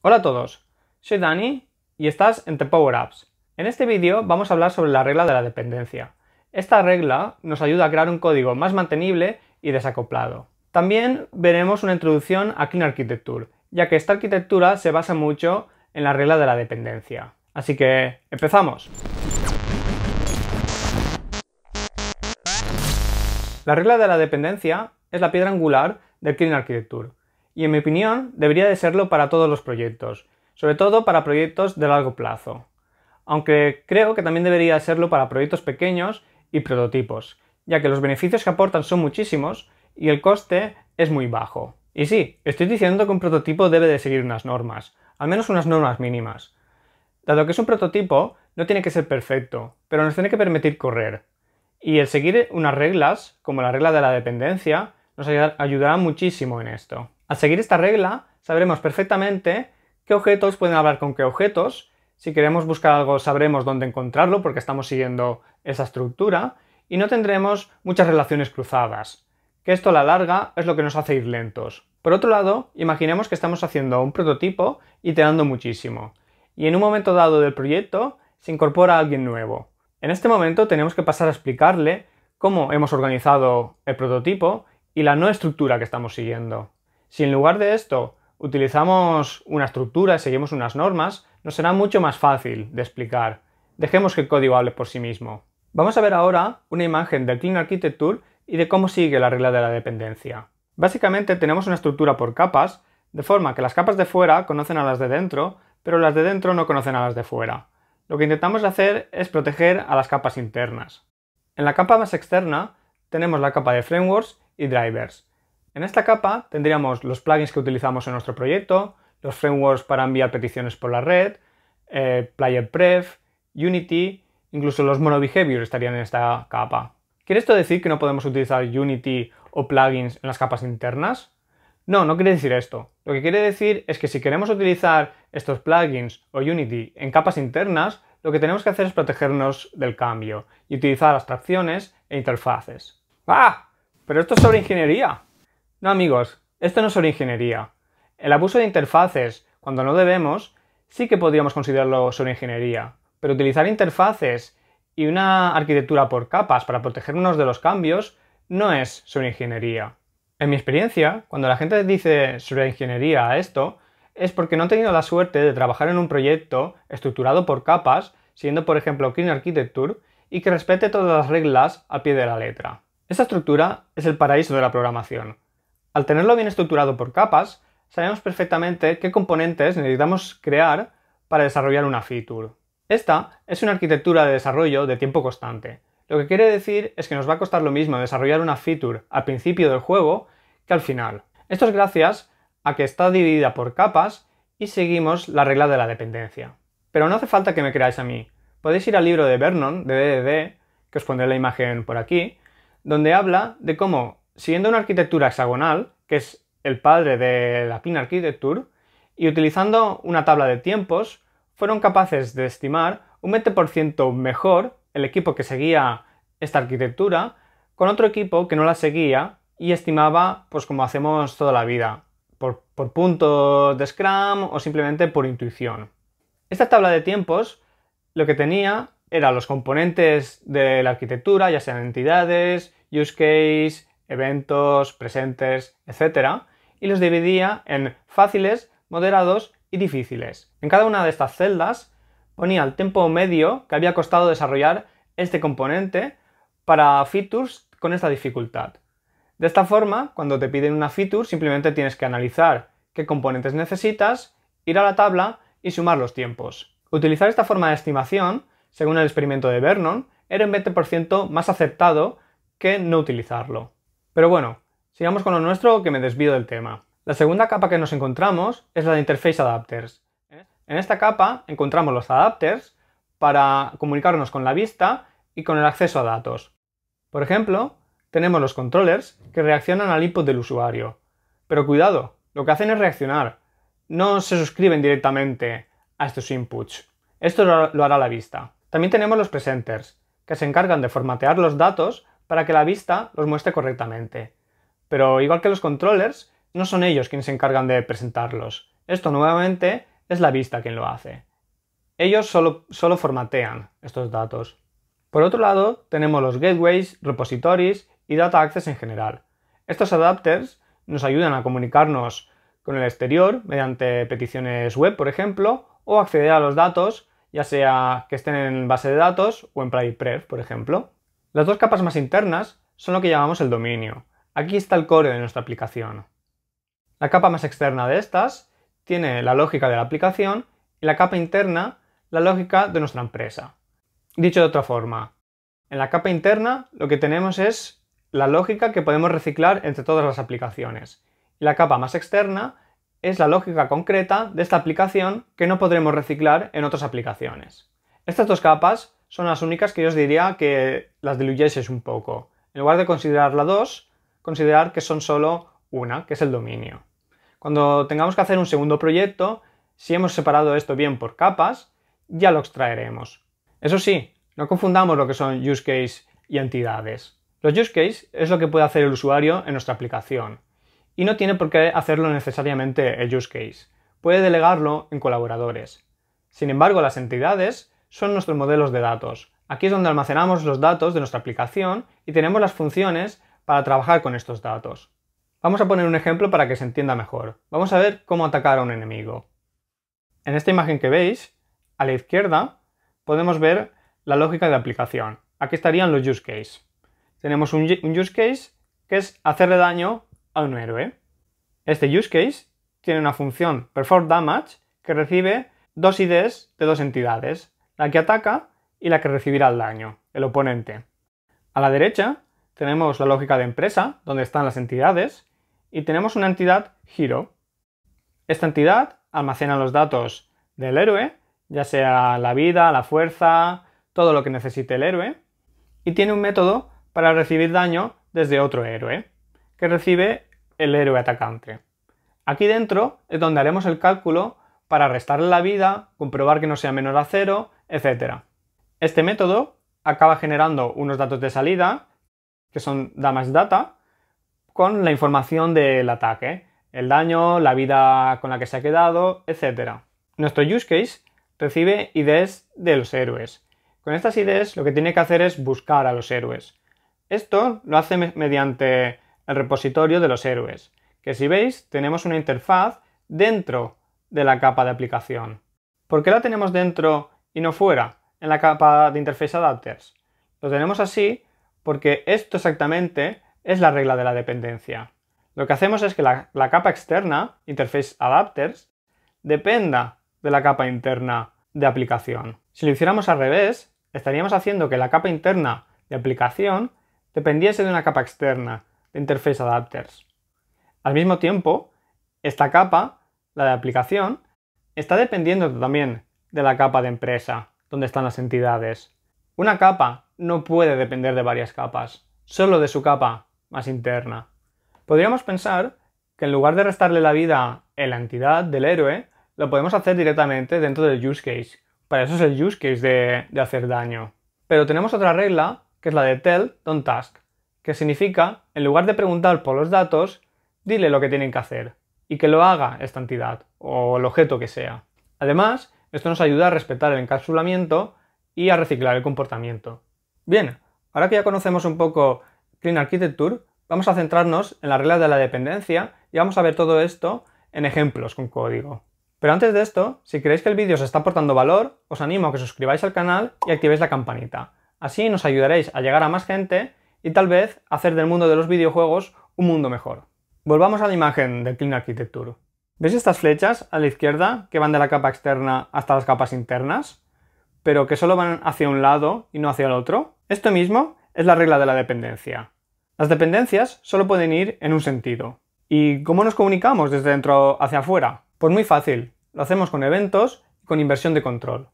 Hola a todos, soy Dani y estás en The Power Apps. En este vídeo vamos a hablar sobre la regla de la dependencia. Esta regla nos ayuda a crear un código más mantenible y desacoplado. También veremos una introducción a Clean Architecture, ya que esta arquitectura se basa mucho en la regla de la dependencia. Así que, ¡empezamos! La regla de la dependencia es la piedra angular del Clean Architecture, y en mi opinión debería de serlo para todos los proyectos, sobre todo para proyectos de largo plazo. Aunque creo que también debería serlo para proyectos pequeños y prototipos, ya que los beneficios que aportan son muchísimos y el coste es muy bajo. Y sí, estoy diciendo que un prototipo debe de seguir unas normas, al menos unas normas mínimas. Dado que es un prototipo, no tiene que ser perfecto, pero nos tiene que permitir correr. Y el seguir unas reglas, como la regla de la dependencia, nos ayudará muchísimo en esto. Al seguir esta regla, sabremos perfectamente qué objetos pueden hablar con qué objetos. Si queremos buscar algo, sabremos dónde encontrarlo porque estamos siguiendo esa estructura y no tendremos muchas relaciones cruzadas, que esto a la larga es lo que nos hace ir lentos. Por otro lado, imaginemos que estamos haciendo un prototipo iterando muchísimo y en un momento dado del proyecto se incorpora alguien nuevo. En este momento tenemos que pasar a explicarle cómo hemos organizado el prototipo y la no estructura que estamos siguiendo. Si en lugar de esto utilizamos una estructura y seguimos unas normas, nos será mucho más fácil de explicar. Dejemos que el código hable por sí mismo. Vamos a ver ahora una imagen del Clean Architecture y de cómo sigue la regla de la dependencia. Básicamente tenemos una estructura por capas, de forma que las capas de fuera conocen a las de dentro, pero las de dentro no conocen a las de fuera. Lo que intentamos hacer es proteger a las capas internas. En la capa más externa tenemos la capa de frameworks y drivers. En esta capa tendríamos los plugins que utilizamos en nuestro proyecto, los frameworks para enviar peticiones por la red, Player Pref, Unity, incluso los MonoBehavior estarían en esta capa. ¿Quiere esto decir que no podemos utilizar Unity o plugins en las capas internas? No, no quiere decir esto. Lo que quiere decir es que si queremos utilizar estos plugins o Unity en capas internas, lo que tenemos que hacer es protegernos del cambio y utilizar abstracciones e interfaces. ¡Ah! ¡Pero esto es sobre ingeniería! No, amigos, esto no es sobre ingeniería. El abuso de interfaces, cuando no debemos, sí que podríamos considerarlo sobre ingeniería, pero utilizar interfaces y una arquitectura por capas para protegernos de los cambios no es sobre ingeniería. En mi experiencia, cuando la gente dice sobre ingeniería a esto, es porque no han tenido la suerte de trabajar en un proyecto estructurado por capas, siguiendo por ejemplo Clean Architecture, y que respete todas las reglas al pie de la letra. Esta estructura es el paraíso de la programación. Al tenerlo bien estructurado por capas, sabemos perfectamente qué componentes necesitamos crear para desarrollar una feature. Esta es una arquitectura de desarrollo de tiempo constante. Lo que quiere decir es que nos va a costar lo mismo desarrollar una feature al principio del juego que al final. Esto es gracias a que está dividida por capas y seguimos la regla de la dependencia. Pero no hace falta que me creáis a mí. Podéis ir al libro de Vernon, de DDD, que os pondré la imagen por aquí, donde habla de cómo, siguiendo una arquitectura hexagonal, que es el padre de la Clean Architecture, y utilizando una tabla de tiempos, fueron capaces de estimar un 20% mejor el equipo que seguía esta arquitectura con otro equipo que no la seguía y estimaba, pues como hacemos toda la vida, por puntos de Scrum o simplemente por intuición. Esta tabla de tiempos lo que tenía eran los componentes de la arquitectura, ya sean entidades, use case, eventos, presenters, etc. y los dividía en fáciles, moderados y difíciles. En cada una de estas celdas ponía el tiempo medio que había costado desarrollar este componente para features con esta dificultad. De esta forma, cuando te piden una feature, simplemente tienes que analizar qué componentes necesitas, ir a la tabla y sumar los tiempos. Utilizar esta forma de estimación, según el experimento de Vernon, era un 20% más acertado que no utilizarlo. Pero bueno, sigamos con lo nuestro, que me desvío del tema. La segunda capa que nos encontramos es la de Interface Adapters. En esta capa encontramos los adapters para comunicarnos con la vista y con el acceso a datos. Por ejemplo, tenemos los controllers que reaccionan al input del usuario. Pero cuidado, lo que hacen es reaccionar, no se suscriben directamente a estos inputs. Esto lo hará la vista. También tenemos los presenters, que se encargan de formatear los datos para que la vista los muestre correctamente. Pero igual que los controllers, no son ellos quienes se encargan de presentarlos. Esto nuevamente es la vista quien lo hace. Ellos solo formatean estos datos. Por otro lado, tenemos los gateways, repositories y data access en general. Estos adapters nos ayudan a comunicarnos con el exterior mediante peticiones web, por ejemplo, o acceder a los datos, ya sea que estén en base de datos o en private pref, por ejemplo. Las dos capas más internas son lo que llamamos el dominio. Aquí está el core de nuestra aplicación. La capa más externa de estas tiene la lógica de la aplicación y la capa interna la lógica de nuestra empresa. Dicho de otra forma, en la capa interna lo que tenemos es la lógica que podemos reciclar entre todas las aplicaciones. Y la capa más externa es la lógica concreta de esta aplicación que no podremos reciclar en otras aplicaciones. Estas dos capas son las únicas que yo os diría que las diluyéis un poco. En lugar de considerar las dos, considerar que son solo una, que es el dominio. Cuando tengamos que hacer un segundo proyecto, si hemos separado esto bien por capas, ya lo extraeremos. Eso sí, no confundamos lo que son use case y entidades. Los use case es lo que puede hacer el usuario en nuestra aplicación y no tiene por qué hacerlo necesariamente el use case. Puede delegarlo en colaboradores. Sin embargo, las entidades son nuestros modelos de datos. Aquí es donde almacenamos los datos de nuestra aplicación y tenemos las funciones para trabajar con estos datos. Vamos a poner un ejemplo para que se entienda mejor. Vamos a ver cómo atacar a un enemigo. En esta imagen que veis, a la izquierda, podemos ver la lógica de aplicación. Aquí estarían los use case. Tenemos un use case que es hacerle daño a un héroe. Este use case tiene una función perform damage que recibe dos IDs de dos entidades, la que ataca y la que recibirá el daño, el oponente. A la derecha tenemos la lógica de empresa, donde están las entidades, y tenemos una entidad hero. Esta entidad almacena los datos del héroe, ya sea la vida, la fuerza, todo lo que necesite el héroe, y tiene un método para recibir daño desde otro héroe, que recibe el héroe atacante. Aquí dentro es donde haremos el cálculo para restarle la vida, comprobar que no sea menor a 0, etc. Este método acaba generando unos datos de salida, que son damage data, con la información del ataque, el daño, la vida con la que se ha quedado, etc. Nuestro use case recibe IDs de los héroes. Con estas IDs lo que tiene que hacer es buscar a los héroes. Esto lo hace mediante el repositorio de los héroes, que si veis tenemos una interfaz dentro de la capa de aplicación. ¿Por qué la tenemos dentro y no fuera, en la capa de Interface Adapters? Lo tenemos así porque esto exactamente es la regla de la dependencia. Lo que hacemos es que la capa externa, Interface Adapters, dependa de la capa interna de aplicación. Si lo hiciéramos al revés, estaríamos haciendo que la capa interna de aplicación dependiese de una capa externa de Interface Adapters. Al mismo tiempo, esta capa, la de aplicación, está dependiendo también de la capa de empresa, donde están las entidades. Una capa no puede depender de varias capas, solo de su capa más interna. Podríamos pensar que en lugar de restarle la vida en la entidad del héroe, lo podemos hacer directamente dentro del use case. Para eso es el use case de hacer daño. Pero tenemos otra regla, que es la de tell, don't task, que significa, en lugar de preguntar por los datos, dile lo que tienen que hacer, y que lo haga esta entidad, o el objeto que sea. Además, esto nos ayuda a respetar el encapsulamiento y a reciclar el comportamiento. Bien, ahora que ya conocemos un poco Clean Architecture, vamos a centrarnos en las reglas de la dependencia y vamos a ver todo esto en ejemplos con código. Pero antes de esto, si creéis que el vídeo os está aportando valor, os animo a que suscribáis al canal y activéis la campanita. Así nos ayudaréis a llegar a más gente y tal vez hacer del mundo de los videojuegos un mundo mejor. Volvamos a la imagen del Clean Architecture. ¿Veis estas flechas a la izquierda que van de la capa externa hasta las capas internas, pero que solo van hacia un lado y no hacia el otro? Esto mismo es la regla de la dependencia. Las dependencias solo pueden ir en un sentido. ¿Y cómo nos comunicamos desde dentro hacia afuera? Pues muy fácil, lo hacemos con eventos y con inversión de control.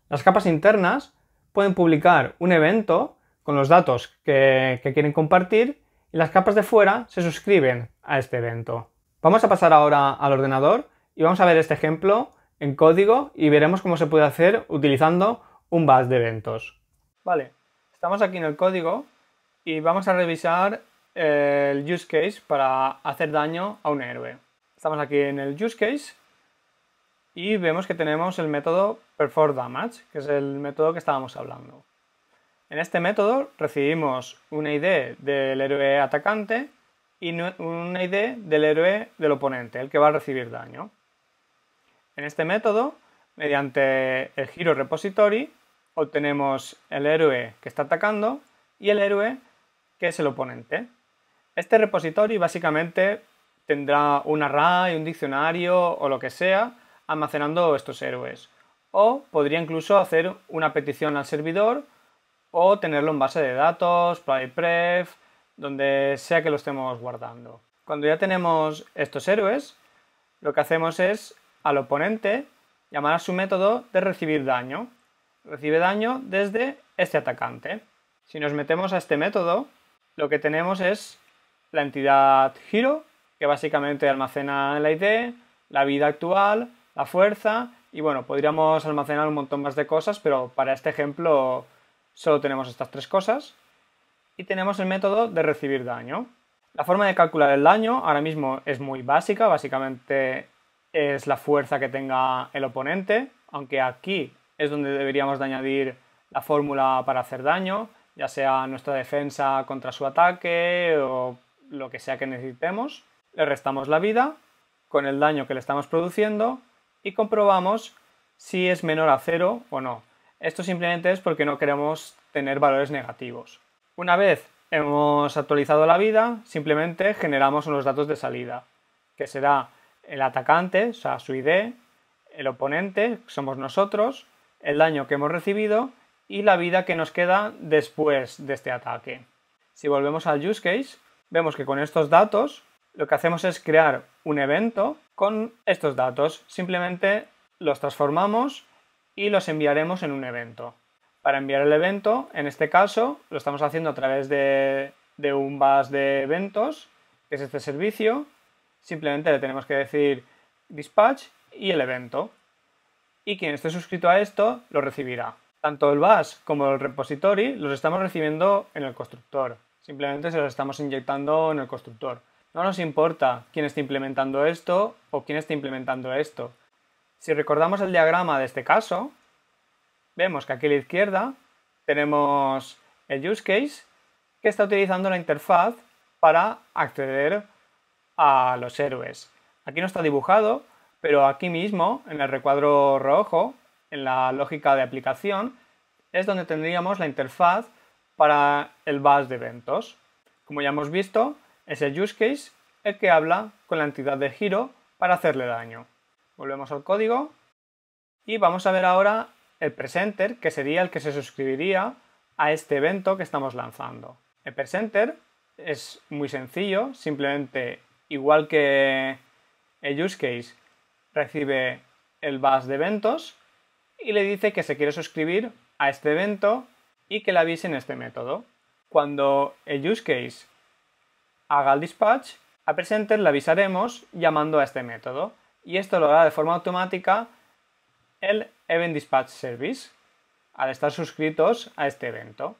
Las capas internas pueden publicar un evento con los datos que quieren compartir y las capas de fuera se suscriben a este evento. Vamos a pasar ahora al ordenador y vamos a ver este ejemplo en código y veremos cómo se puede hacer utilizando un bus de eventos. Vale, estamos aquí en el código y vamos a revisar el use case para hacer daño a un héroe. Estamos aquí en el use case y vemos que tenemos el método perforDamage, que es el método que estábamos hablando. En este método recibimos una ID del héroe atacante y una ID del héroe del oponente, el que va a recibir daño. En este método, mediante el Hero Repository, obtenemos el héroe que está atacando y el héroe que es el oponente. Este repository básicamente tendrá un array, un diccionario o lo que sea almacenando estos héroes. O podría incluso hacer una petición al servidor o tenerlo en base de datos, pref, donde sea que lo estemos guardando. Cuando ya tenemos estos héroes, lo que hacemos es al oponente llamar a su método de recibir daño. Recibe daño desde este atacante. Si nos metemos a este método, lo que tenemos es la entidad Hero, que básicamente almacena el ID, la vida actual, la fuerza, y bueno, podríamos almacenar un montón más de cosas, pero para este ejemplo solo tenemos estas tres cosas. Y tenemos el método de recibir daño. La forma de calcular el daño ahora mismo es muy básica, básicamente es la fuerza que tenga el oponente, aunque aquí es donde deberíamos de añadir la fórmula para hacer daño, ya sea nuestra defensa contra su ataque o lo que sea que necesitemos. Le restamos la vida con el daño que le estamos produciendo y comprobamos si es menor a 0 o no. Esto simplemente es porque no queremos tener valores negativos. Una vez hemos actualizado la vida, simplemente generamos unos datos de salida, que será el atacante, o sea, su ID, el oponente, que somos nosotros, el daño que hemos recibido y la vida que nos queda después de este ataque. Si volvemos al use case, vemos que con estos datos lo que hacemos es crear un evento con estos datos. Simplemente los transformamos y los enviaremos en un evento. Para enviar el evento, en este caso, lo estamos haciendo a través de un bus de eventos, que es este servicio. Simplemente le tenemos que decir dispatch y el evento. Y quien esté suscrito a esto lo recibirá. Tanto el bus como el repository los estamos recibiendo en el constructor. Simplemente se los estamos inyectando en el constructor. No nos importa quién está implementando esto o quién está implementando esto. Si recordamos el diagrama de este caso, vemos que aquí a la izquierda tenemos el use case que está utilizando la interfaz para acceder a los héroes. Aquí no está dibujado, pero aquí mismo, en el recuadro rojo, en la lógica de aplicación, es donde tendríamos la interfaz para el bus de eventos. Como ya hemos visto, es el use case el que habla con la entidad de Hero para hacerle daño. Volvemos al código y vamos a ver ahora el presenter, que sería el que se suscribiría a este evento que estamos lanzando. El presenter es muy sencillo, simplemente igual que el use case recibe el bus de eventos y le dice que se quiere suscribir a este evento y que le avise en este método. Cuando el use case haga el dispatch, a presenter le avisaremos llamando a este método y esto lo hará de forma automática el Event Dispatch Service al estar suscritos a este evento.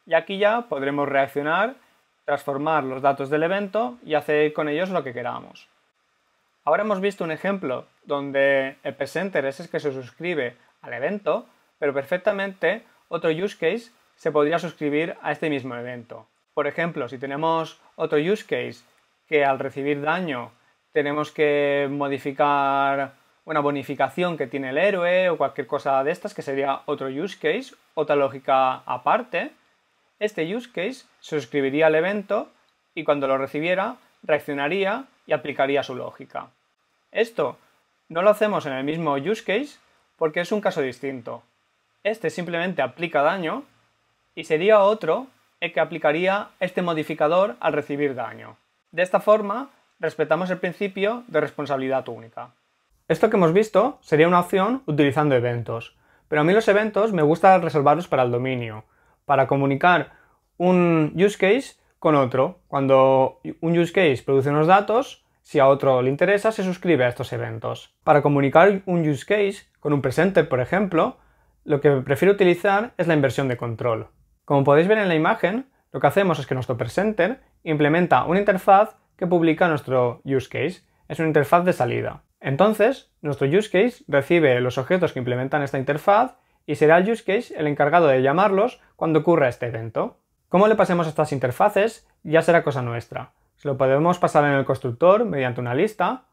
Y aquí ya podremos reaccionar, transformar los datos del evento y hacer con ellos lo que queramos. Ahora hemos visto un ejemplo donde el presenter es el que se suscribe al evento, pero perfectamente otro use case se podría suscribir a este mismo evento. Por ejemplo, si tenemos otro use case que al recibir daño tenemos que modificar una bonificación que tiene el héroe o cualquier cosa de estas, que sería otro use case, otra lógica aparte, este use case se suscribiría al evento y cuando lo recibiera reaccionaría y aplicaría su lógica. Esto no lo hacemos en el mismo use case porque es un caso distinto. Este simplemente aplica daño y sería otro el que aplicaría este modificador al recibir daño. De esta forma, respetamos el principio de responsabilidad única. Esto que hemos visto sería una opción utilizando eventos, pero a mí los eventos me gusta reservarlos para el dominio, para comunicar un use case con otro. Cuando un use case produce unos datos, si a otro le interesa, se suscribe a estos eventos. Para comunicar un use case con un presenter, por ejemplo, lo que prefiero utilizar es la inversión de control. Como podéis ver en la imagen, lo que hacemos es que nuestro presenter implementa una interfaz que publica nuestro use case. Es una interfaz de salida. Entonces, Nuestro use case recibe los objetos que implementan esta interfaz y será el use case el encargado de llamarlos cuando ocurra este evento. Cómo le pasemos a estas interfaces ya será cosa nuestra. Se lo podemos pasar en el constructor mediante una lista,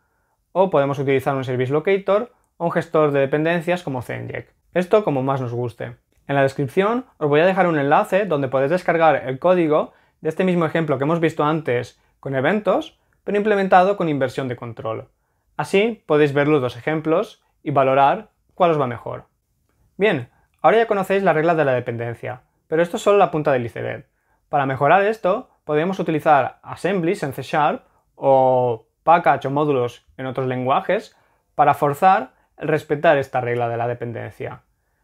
o podemos utilizar un service locator o un gestor de dependencias como Zenjek. Esto como más nos guste. En la descripción os voy a dejar un enlace donde podéis descargar el código de este mismo ejemplo que hemos visto antes con eventos, pero implementado con inversión de control. Así podéis ver los dos ejemplos y valorar cuál os va mejor. Bien, ahora ya conocéis la regla de la dependencia, pero esto es solo la punta del iceberg. Para mejorar esto, podemos utilizar assemblies en C# o package o módulos en otros lenguajes para forzar el respetar esta regla de la dependencia.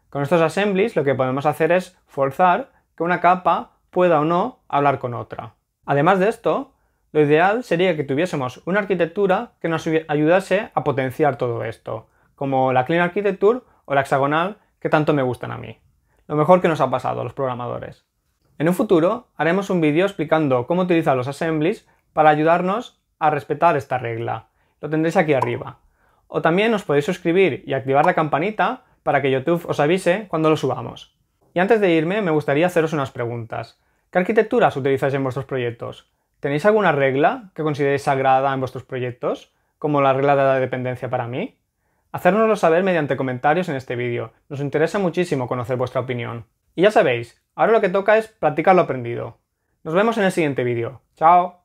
Con estos assemblies lo que podemos hacer es forzar que una capa pueda o no hablar con otra. Además de esto, lo ideal sería que tuviésemos una arquitectura que nos ayudase a potenciar todo esto, como la Clean Architecture o la hexagonal que tanto me gustan a mí. Lo mejor que nos ha pasado a los programadores. En un futuro haremos un vídeo explicando cómo utilizar los assemblies para ayudarnos a respetar esta regla. Lo tendréis aquí arriba. O también os podéis suscribir y activar la campanita para que YouTube os avise cuando lo subamos. Y antes de irme me gustaría haceros unas preguntas. ¿Qué arquitecturas utilizáis en vuestros proyectos? ¿Tenéis alguna regla que consideréis sagrada en vuestros proyectos, como la regla de la dependencia para mí? Hacérnoslo saber mediante comentarios en este vídeo. Nos interesa muchísimo conocer vuestra opinión. Y ya sabéis, ahora lo que toca es practicar lo aprendido. Nos vemos en el siguiente vídeo. ¡Chao!